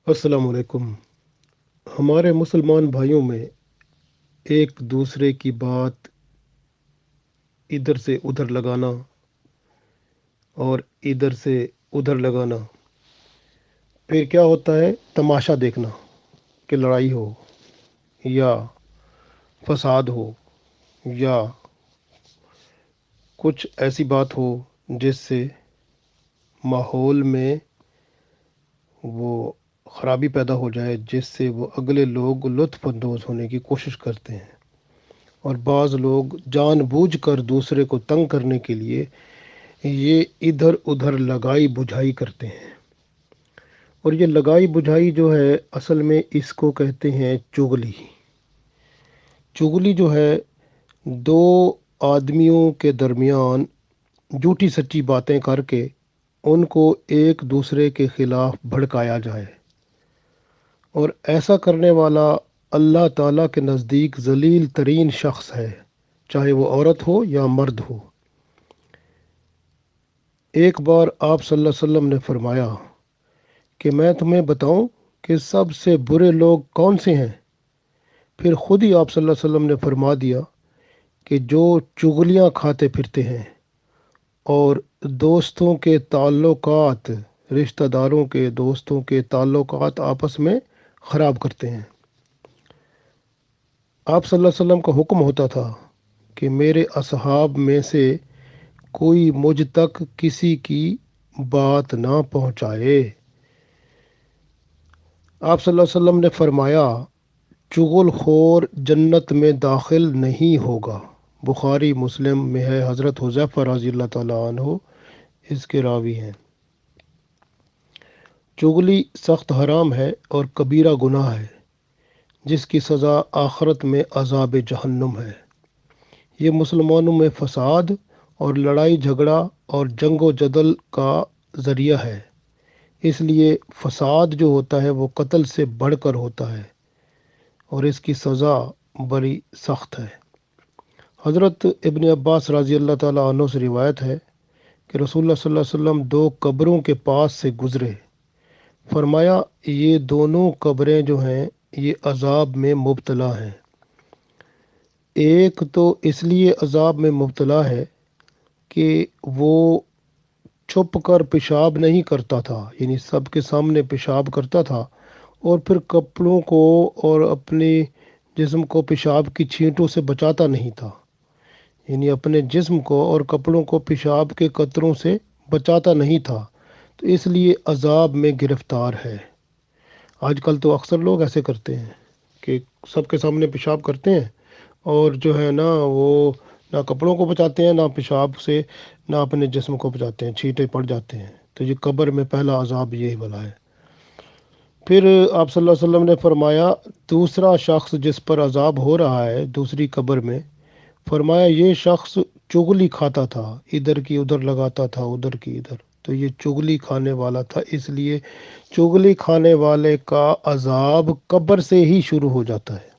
अस्सलाम वालेकुम। हमारे मुसलमान भाइयों में एक दूसरे की बात इधर से उधर लगाना और इधर से उधर लगाना, फिर क्या होता है, तमाशा देखना कि लड़ाई हो या फसाद हो या कुछ ऐसी बात हो जिससे माहौल में वो ख़राबी पैदा हो जाए, जिससे वो अगले लोग लुत्फ़ अंदोज़ होने की कोशिश करते हैं। और बाज़ लोग जानबूझकर दूसरे को तंग करने के लिए ये इधर उधर लगाई बुझाई करते हैं। और ये लगाई बुझाई जो है, असल में इसको कहते हैं चुगली। चुगली जो है, दो आदमियों के दरमियान झूठी सच्ची बातें करके उनको एक दूसरे के खिलाफ भड़काया जाए। और ऐसा करने वाला अल्लाह ताला के नज़दीक जलील तरीन शख्स है, चाहे वो औरत हो या मर्द हो। एक बार आप सल्लल्लाहु अलैहि वसल्लम ने फरमाया कि मैं तुम्हें बताऊं कि सबसे बुरे लोग कौन से हैं। फिर खुद ही आप सल्लल्लाहु अलैहि वसल्लम ने फरमा दिया कि जो चुगलियां खाते फिरते हैं और दोस्तों के ताल्लुकात, रिश्तेदारों के दोस्तों के ताल्लुकात आपस में ख़राब करते हैं। आप सल्लल्लाहु अलैहि वसल्लम का हुक्म होता था कि मेरे असहाब में से कोई मुझ तक किसी की बात ना पहुंचाए। आप सल्लल्लाहु अलैहि वसल्लम ने फरमाया, चुगलखोर जन्नत में दाखिल नहीं होगा। बुखारी मुस्लिम में है। हज़रत हुज़ैफा रज़ी अल्लाह ताला अन्हु इसके रावी हैं। चुगली सख्त हराम है और कबीरा गुनाह है, जिसकी सज़ा आखरत में अज़ाब जहन्नुम है। ये मुसलमानों में फसाद और लड़ाई झगड़ा और जंगो जदल का ज़रिया है। इसलिए फसाद जो होता है वो कत्ल से बढ़कर होता है और इसकी सज़ा बड़ी सख्त है। हज़रत इब्न अब्बास रज़ी अल्लाह ताला अन्हु से रिवायत है कि रसूलुल्लाह सल्लल्लाहु अलैहि वसल्लम दो कब्रों के पास से गुज़रे। फरमाया, ये दोनों कब्रें जो हैं ये अज़ाब में मुब्तला हैं। एक तो इसलिए अज़ाब में मुब्तला है कि वो छुप कर पेशाब नहीं करता था, यानी सबके सामने पेशाब करता था और फिर कपड़ों को और अपने जिस्म को पेशाब की छींटों से बचाता नहीं था, यानी अपने जिस्म को और कपड़ों को पेशाब के कतरों से बचाता नहीं था, तो इसलिए अज़ाब में गिरफ़्तार है। आजकल तो अक्सर लोग ऐसे करते हैं कि सबके सामने पेशाब करते हैं और जो है ना वो ना कपड़ों को बचाते हैं, ना पेशाब से ना अपने जिस्म को बचाते हैं, छींटे पड़ जाते हैं। तो ये कब्र में पहला अज़ाब यही वाला है। फिर आप सल्लल्लाहु अलैहि वसल्लम ने फरमाया, दूसरा शख्स जिस पर अज़ाब हो रहा है दूसरी कब्र में, फरमाया ये शख्स चुगली खाता था, इधर की उधर लगाता था, उधर की इधर, तो ये चुगली खाने वाला था। इसलिए चुगली खाने वाले का अज़ाब कब्र से ही शुरू हो जाता है।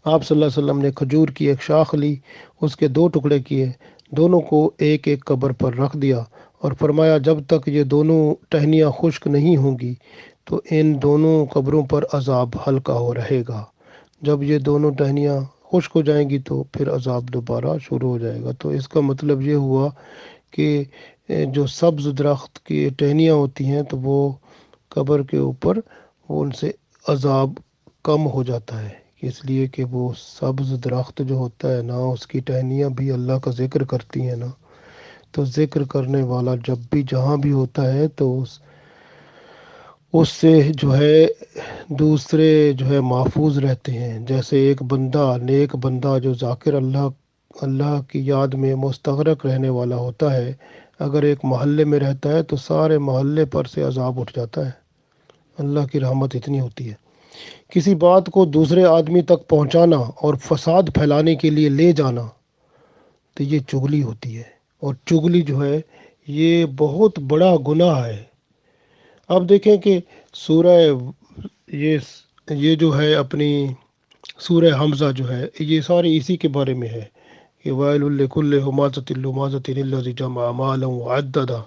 आप सल्लल्लाहु अलैहि वसल्लम ने खजूर की एक शाख ली, उसके दो टुकड़े किए, दोनों को एक एक कब्र पर रख दिया और फरमाया, जब तक ये दोनों टहनियाँ खुश्क नहीं होंगी तो इन दोनों कब्रों पर अज़ाब हल्का हो रहेगा। जब ये दोनों टहनियाँ खुश्क हो जाएंगी तो फिर अज़ाब दोबारा शुरू हो जाएगा। तो इसका मतलब ये हुआ कि जो सब्ज़ दरख्त की टहनियाँ होती हैं तो वो कब्र के ऊपर उनसे अज़ाब कम हो जाता है, इसलिए कि वो सब्ज़ दरख्त जो होता है ना, उसकी टहनियाँ भी अल्लाह का ज़िक्र करती हैं ना। तो ज़िक्र करने वाला जब भी जहाँ भी होता है तो उससे जो है दूसरे जो है महफूज रहते हैं। जैसे एक बंदा, नेक बंदा जो ज़ाकिर अल्लाह अल्लाह की याद में मुस्तगरक रहने वाला होता है, अगर एक मोहल्ले में रहता है तो सारे मोहल्ले पर से अजाब उठ जाता है। अल्लाह की रहमत इतनी होती है। किसी बात को दूसरे आदमी तक पहुंचाना और फसाद फैलाने के लिए ले जाना, तो ये चुगली होती है। और चुगली जो है ये बहुत बड़ा गुनाह है। अब देखें कि सूरह ये ये जो है अपनी सूरह हमज़ा जो है ये सारे इसी के बारे में है कि वाइलुल लिकुल्लि हुमाज़तिन लुमाज़तिन लज़ी जमअ मालन व अद्ददा।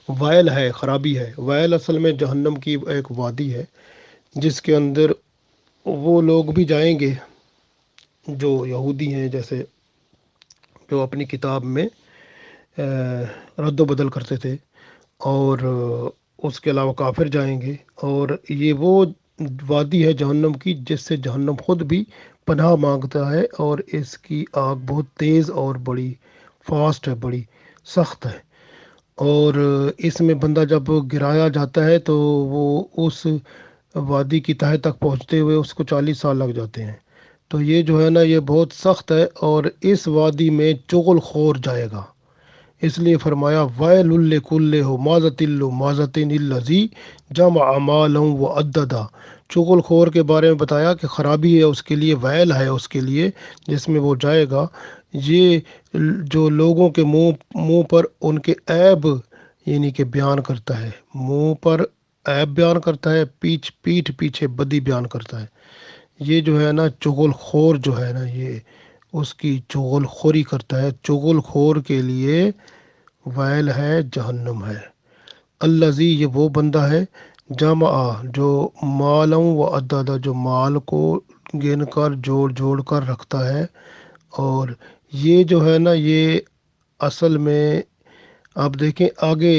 وائل ہے، خرابی ہے۔ وائل اصل میں جہنم کی ایک وادی ہے جس کے اندر وہ لوگ بھی جائیں گے جو یہودی ہیں، جیسے جو اپنی کتاب میں رد و بدل کرتے تھے، اور اس کے علاوہ کافر جائیں گے۔ اور یہ وہ وادی ہے جہنم کی جس سے جہنم خود بھی پناہ مانگتا ہے، اور اس کی آگ بہت تیز اور بڑی فاسٹ ہے، بڑی سخت ہے۔ اور اس میں بندہ جب گرایا جاتا ہے تو وہ اس وادی کی تہہ تک پہنچتے ہوئے اس کو 40 سال لگ جاتے ہیں۔ تو یہ جو ہے نا، یہ بہت سخت ہے، اور اس وادی میں چغل خور جائے گا۔ اس لیے فرمایا وَيْلٌ لِّكُلِّ ہُمَزَةٍ لُّمَزَةٍ الَّذِي جَمَعَ مَالًا وَعَدَّدَ۔ چغل خور کے بارے میں بتایا کہ خرابی ہے اس کے لیے، ویل ہے اس کے لیے جس میں وہ جائے گا۔ یہ جو لوگوں کے منہ پر ان کے عیب یعنی کہ بیان کرتا ہے، منہ پر عیب بیان کرتا ہے، پیٹھ پیچھے بدی بیان کرتا ہے۔ یہ جو ہے نا چغل خور جو ہے نا، یہ اس کی چغل خوری کرتا ہے۔ چغل خور کے لیے ویل ہے، جہنم ہے۔ الذی، یہ وہ بندہ ہے، جمع، جو مالوں و عدد، جو مال کو گن کر جوڑ جوڑ کر رکھتا ہے۔ اور یہ جو ہے نا، یہ اصل میں آپ دیکھیں آگے،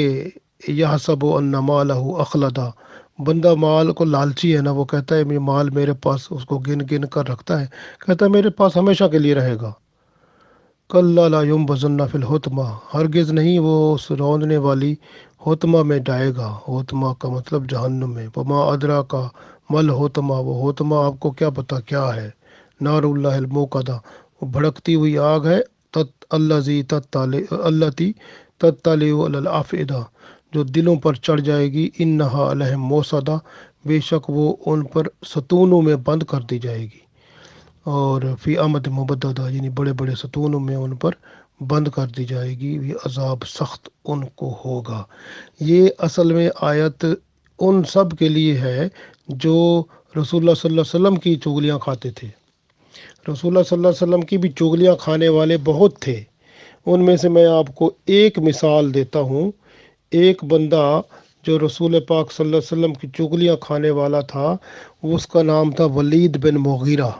یحسب ان مالہ اخلدہ، بندہ مال کو لالچی ہے نا، وہ کہتا ہے یہ مال میرے پاس، اس کو گن گن کر رکھتا ہے، کہتا ہے میرے پاس ہمیشہ کے لیے رہے گا۔ کلا لا ینبذن فی الحطمہ، ہرگز نہیں وہ اس روندنے والی حطمہ میں جائے گا۔ حطمہ کا مطلب جہنم میں۔ وما ادراک مل حطمہ، وہ حطمہ آپ کو کیا پتہ کیا ہے؟ نار اللہ الموقدہ، وہ بھڑکتی ہوئی آگ ہے، الذی التی تطلع علی الافئدہ، جو دلوں پر چڑھ جائے گی، انہا علیہم موصدہ، بے شک وہ ان پر ستونوں میں بند کر دی جائے گی، اور فی امد مبددہ، یعنی بڑے بڑے ستونوں میں ان پر بند کر دی جائے گی، یہ عذاب سخت ان کو ہوگا۔ یہ اصل میں آیت ان سب کے لیے ہے جو رسول اللہ صلی اللہ علیہ وسلم کی چغلیاں کھاتے تھے۔ رسول اللہ صلی اللہ علیہ وسلم کی بھی چغلیاں کھانے والے بہت تھے۔ ان میں سے میں آپ کو ایک مثال دیتا ہوں۔ ایک بندہ جو رسول پاک صلی اللہ علیہ وسلم کی چغلیاں کھانے والا تھا، اس کا نام تھا ولید بن مغیرہ۔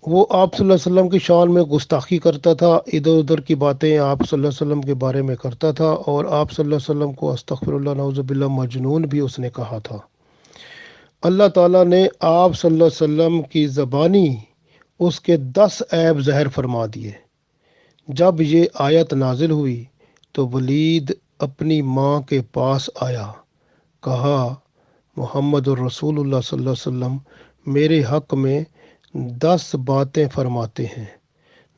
وہ آپ صلی اللہ علیہ وسلم کی شان میں گستاخی کرتا تھا، ادھر ادھر کی باتیں آپ صلی اللہ علیہ وسلم کے بارے میں کرتا تھا، اور آپ صلی اللہ علیہ وسلم کو استغفر اللہ نعوذ باللہ مجنون بھی اس نے کہا تھا۔ اللہ تعالیٰ نے آپ صلی اللہ علیہ وسلم کی زبانی اس کے 10 عیب ظاہر فرما دیے۔ جب یہ آیت نازل ہوئی تو ولید اپنی ماں کے پاس آیا، کہا محمد الرسول اللہ صلی اللہ علیہ وسلم میرے حق میں 10 باتیں فرماتے ہیں،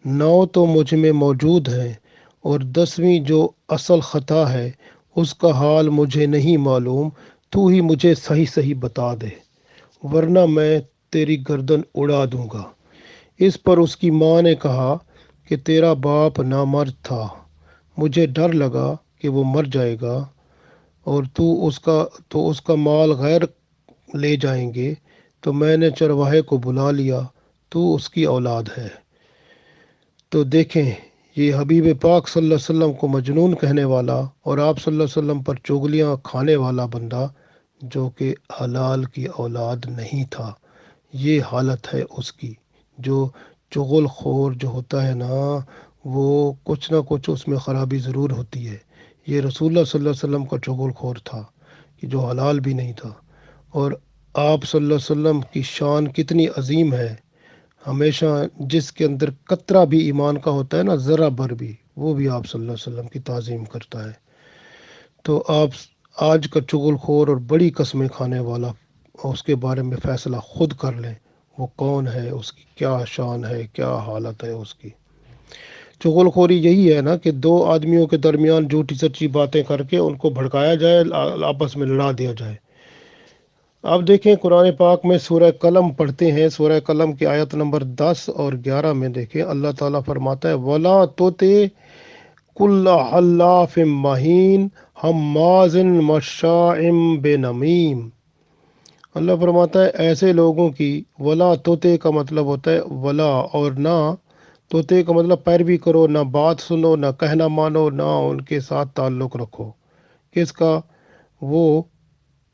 9 تو مجھ میں موجود ہیں، اور 10ویں جو اصل خطا ہے اس کا حال مجھے نہیں معلوم، تو ہی مجھے صحیح صحیح بتا دے، ورنہ میں تیری گردن اڑا دوں گا۔ اس پر اس کی ماں نے کہا کہ تیرا باپ نامرد تھا، مجھے ڈر لگا کہ وہ مر جائے گا، اور تو اس کا مال غیر لے جائیں گے، تو میں نے چرواہے کو بلا لیا، تو اس کی اولاد ہے۔ تو دیکھیں، یہ حبیب پاک صلی اللہ علیہ وسلم کو مجنون کہنے والا، اور آپ صلی اللہ علیہ وسلم پر چغلیاں کھانے والا بندہ جو کہ حلال کی اولاد نہیں تھا، یہ حالت ہے اس کی۔ جو چغل خور جو ہوتا ہے نا، وہ کچھ نہ کچھ اس میں خرابی ضرور ہوتی ہے۔ یہ رسول اللہ صلی اللہ علیہ وسلم کا چغل خور تھا کہ جو حلال بھی نہیں تھا۔ اور آپ صلی اللہ علیہ وسلم کی شان کتنی عظیم ہے، ہمیشہ جس کے اندر قطرہ بھی ایمان کا ہوتا ہے نا، ذرہ بھر بھی، وہ بھی آپ صلی اللہ علیہ وسلم کی تعظیم کرتا ہے۔ تو آپ آج کا چغل خور اور بڑی قسمیں کھانے والا، اس کے بارے میں فیصلہ خود کر لیں، وہ کون ہے، اس کی کیا شان ہے، کیا حالت ہے اس کی۔ چغل خوری یہی ہے نا کہ 2 آدمیوں کے درمیان جھوٹی سچی باتیں کر کے ان کو بھڑکایا جائے، آپس میں لڑا دیا جائے۔ اب دیکھیں قرآن پاک میں سورہ قلم پڑھتے ہیں، سورہ قلم کی آیت نمبر 10 اور 11 میں دیکھیں اللہ تعالیٰ فرماتا ہے وَلَا تُطِعْ كُلَّ حَلَّافٍ مَّهِينٍ ہَمَّازٍ مَّشَّاءٍ بِنَمِيمٍ۔ اللہ فرماتا ہے ایسے لوگوں کی، ولا توتے کا مطلب ہوتا ہے ولا اور نہ، तोते का मतलब पैरवी करो, ना बात सुनो, ना कहना मानो, ना उनके साथ ताल्लुक़ रखो। किसका? वो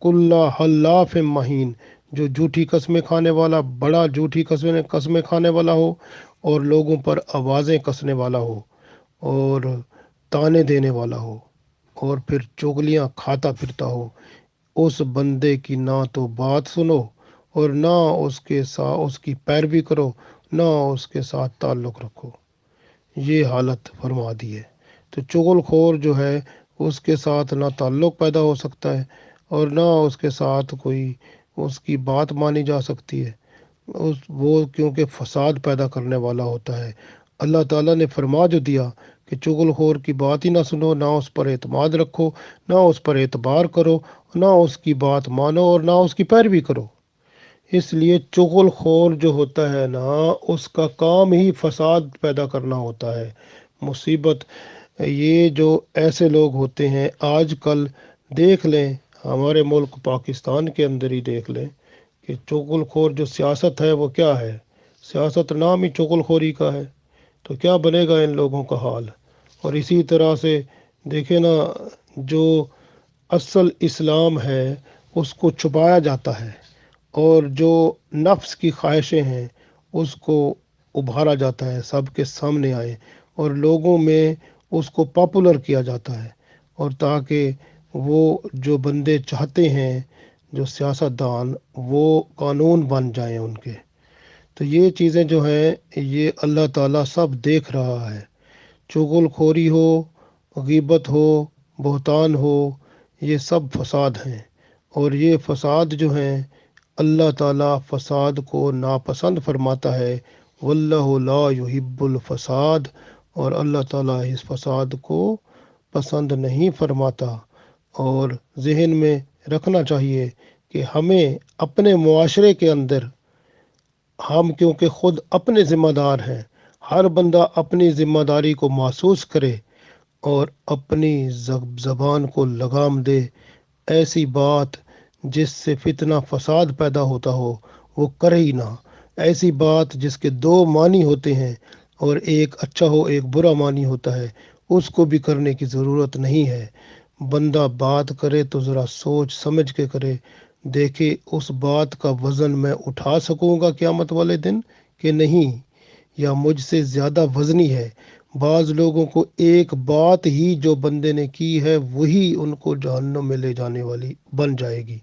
कुल्ला हल्लाफ महीन, जो झूठी कस्में खाने वाला, बड़ा झूठी कस्में कस्में खाने वाला हो और लोगों पर आवाज़ें कसने वाला हो और ताने देने वाला हो और फिर चुगलियाँ खाता फिरता हो। उस बंदे की ना तो बात सुनो और ना उसके साथ उसकी पैरवी करो, ना उसके साथ ताल्लुक़ रखो। ये हालत फरमा दी है। तो चुगलखोर जो है उसके साथ ना ताल्लुक़ पैदा हो सकता है और ना उसके साथ कोई उसकी बात मानी जा सकती है। उस वो क्योंकि फसाद पैदा करने वाला होता है। अल्लाह ताला ने फरमा जो दिया कि चुगलखोर की बात ही ना सुनो, ना उस पर एतमाद रखो, ना उस पर एतबार करो, ना उसकी बात मानो और ना उसकी पैरवी करो। इसलिए चुगलखोर जो होता है ना, उसका काम ही फसाद पैदा करना होता है, मुसीबत। ये जो ऐसे लोग होते हैं आजकल, देख लें हमारे मुल्क पाकिस्तान के अंदर ही देख लें कि चुगलखोर जो सियासत है वो क्या है। सियासत नाम ही चुगलखोरी का है। तो क्या बनेगा इन लोगों का हाल। और इसी तरह से देखें ना, जो असल इस्लाम है उसको छुपाया जाता है और जो नफ्स की ख्वाहिशें हैं उसको उभारा जाता है, सबके सामने आए और लोगों में उसको पॉपुलर किया जाता है। और ताकि वो जो बंदे चाहते हैं, जो सियासतदान, वो कानून बन जाएं उनके। तो ये चीज़ें जो हैं ये अल्लाह ताला सब देख रहा है। चुगलखोरी हो, गीबत हो, बहतान हो, ये सब फसाद हैं। और ये फसाद जो हैं अल्लाह ताला फसाद को नापसंद फरमाता है। वल्लाहु ला युहिब्बुल फसाद, और अल्लाह ताला इस फसाद को पसंद नहीं फरमाता। और जहन में रखना चाहिए कि हमें अपने मुआशरे के अंदर, हम क्योंकि ख़ुद अपने ज़िम्मेदार हैं, हर बंदा अपनी ज़िम्मेदारी को महसूस करे और अपनी ज़बान को लगाम दे। ऐसी बात जिससे फितना फसाद पैदा होता हो वो करे ही ना। ऐसी बात जिसके दो मानी होते हैं और एक अच्छा हो एक बुरा मानी होता है, उसको भी करने की ज़रूरत नहीं है। बंदा बात करे तो ज़रा सोच समझ के करे, देखे उस बात का वज़न मैं उठा सकूँगा क़यामत वाले दिन कि नहीं, या मुझसे ज़्यादा वज़नी है। बाज़ लोगों को एक बात ही जो बंदे ने की है वही उनको जहन्नुम में ले जाने वाली बन जाएगी,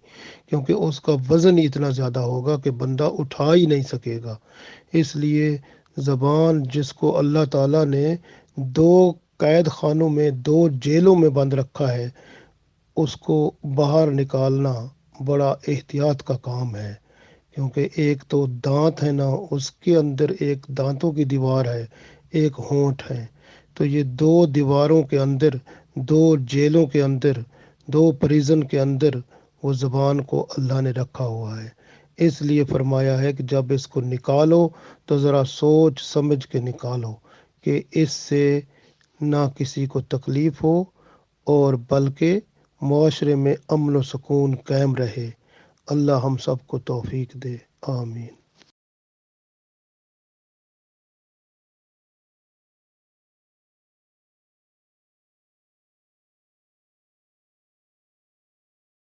क्योंकि उसका वज़न ही इतना ज़्यादा होगा कि बंदा उठा ही नहीं सकेगा। इसलिए ज़बान जिसको अल्लाह ताला ने दो कैद खानों में, दो जेलों में बंद रखा है, उसको बाहर निकालना बड़ा एहतियात का काम है। क्योंकि एक तो दांत है ना, उसके अंदर एक दांतों की दीवार है, एक होंठ है। तो ये दो दीवारों के अंदर, दो जेलों के अंदर, दो प्रिजन के अंदर वो ज़बान को अल्लाह ने रखा हुआ है। इसलिए फरमाया है कि जब इसको निकालो तो ज़रा सोच समझ के निकालो कि इससे ना किसी को तकलीफ़ हो और बल्कि मुआशरे में अमन व सुकून कायम रहे। अल्लाह हम सबको तौफीक दे। आमीन।